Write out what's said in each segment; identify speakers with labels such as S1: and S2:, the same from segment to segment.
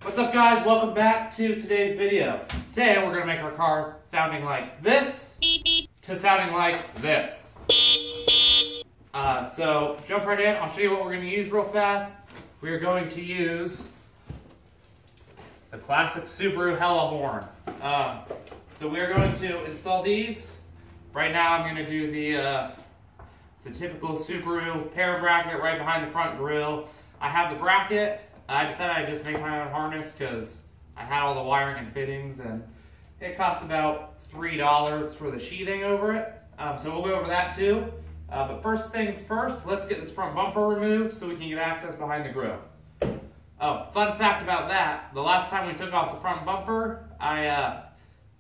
S1: What's up guys, welcome back to today's video. Today we're going to make our car sounding like this to sounding like this. So jump right in, I'll show you what we're going to use real fast. We're going to use the classic Subaru Hella horn. So we're going to install these. Right now I'm going to do the typical Subaru pair bracket right behind the front grille. I have the bracket. I decided I'd just make my own harness because I had all the wiring and fittings, and it cost about $3 for the sheathing over it. So we'll go over that too. But first things first, let's get this front bumper removed so we can get access behind the grille. Oh, fun fact about that, the last time we took off the front bumper, I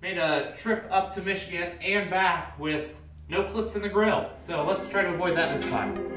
S1: made a trip up to Michigan and back with no clips in the grille. So let's try to avoid that this time.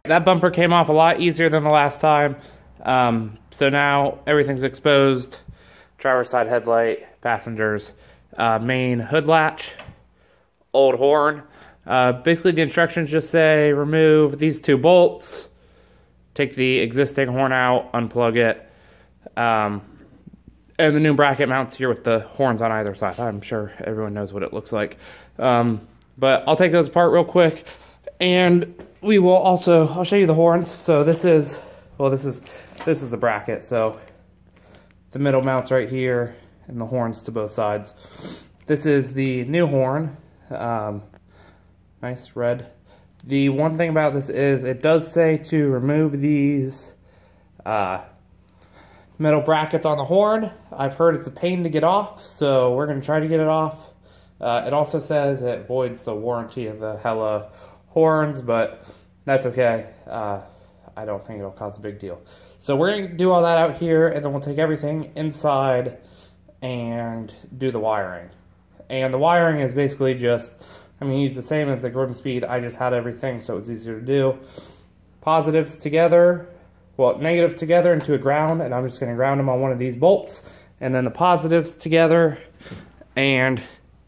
S1: That bumper came off a lot easier than the last time. So now everything's exposed. Driver's side headlight, passengers, main hood latch, old horn. Basically the instructions just say remove these two bolts, take the existing horn out, unplug it, and the new bracket mounts here with the horns on either side. I'm sure everyone knows what it looks like. But I'll take those apart real quick, and we will also, I'll show you the horns. So this is the bracket. So the middle mounts right here and the horns to both sides. This is the new horn. Nice red. The one thing about this is it does say to remove these metal brackets on the horn. I've heard it's a pain to get off, so we're going to try to get it off. It also says it voids the warranty of the Hella horns, but that's okay. I don't think it'll cause a big deal. So we're going to do all that out here, and then we'll take everything inside and do the wiring. And the wiring is basically just, use the same as the Gordon Speed. I just had everything so it was easier to do. Positives together, negatives together into a ground, and I'm just going to ground them on one of these bolts, and then the positives together, and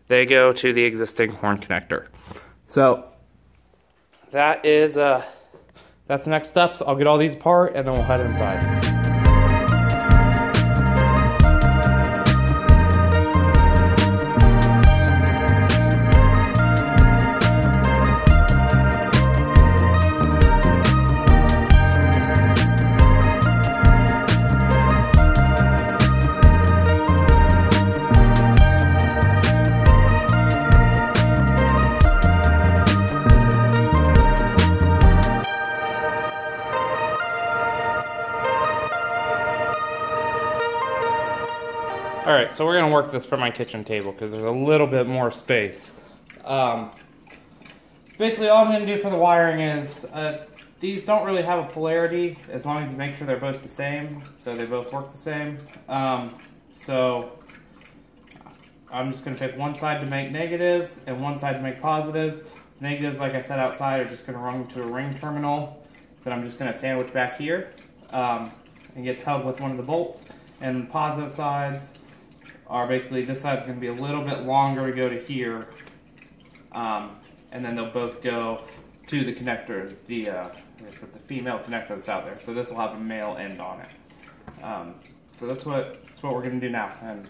S1: they go to the existing horn connector. So that is, that's the next steps. I'll get all these apart and then we'll head inside. Alright, so we're going to work this from my kitchen table because there's a little bit more space. Basically all I'm going to do for the wiring is, these don't really have a polarity as long as you make sure they're both the same, so they both work the same. So I'm just going to pick one side to make negatives and one side to make positives. Negatives, like I said outside, are just going to run to a ring terminal that I'm just going to sandwich back here and gets held with one of the bolts. And the positive sides are basically, this side's going to be a little bit longer to go to here, and then they'll both go to the connector, it's the female connector that's out there. So this will have a male end on it. So that's what we're going to do now. And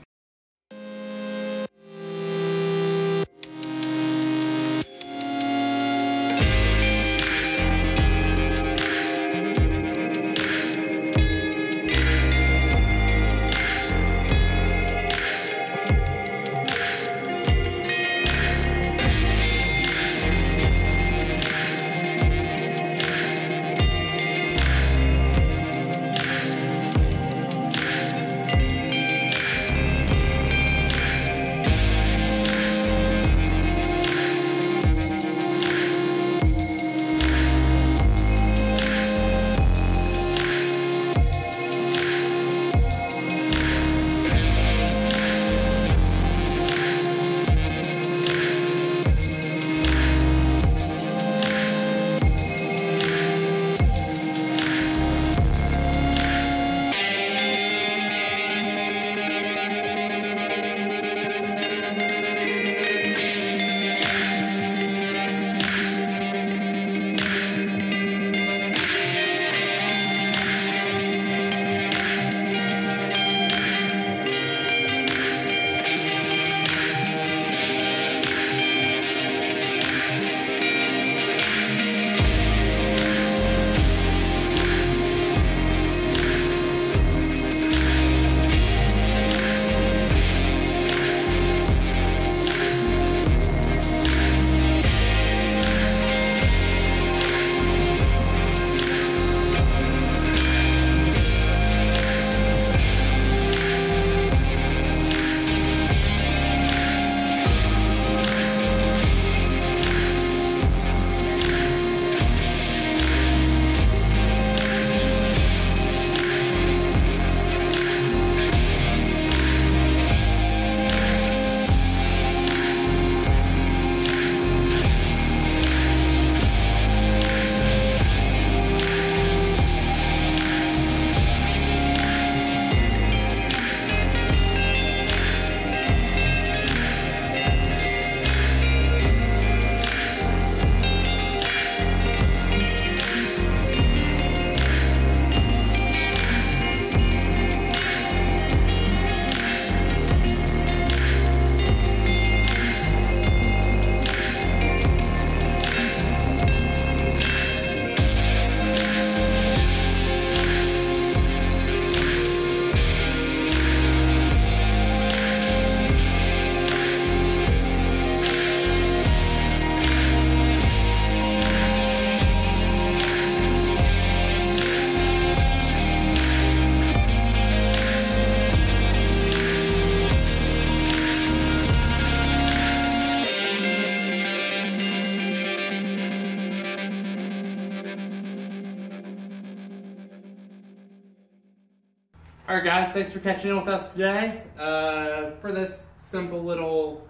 S1: Alright guys, thanks for catching up with us today. For this simple little,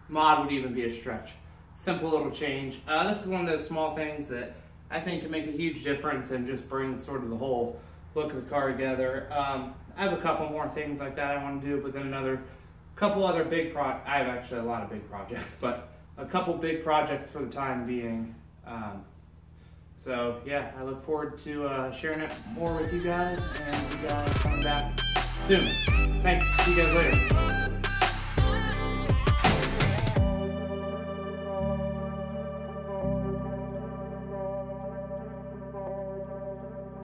S1: mod would even be a stretch. Simple little change. This is one of those small things that I think can make a huge difference and just bring sort of the whole look of the car together. I have a couple more things like that I want to do, but then couple other big I have actually a lot of big projects, but a couple big projects for the time being. So yeah, I look forward to sharing it more with you guys, and you guys coming back soon. Thanks. See you guys later.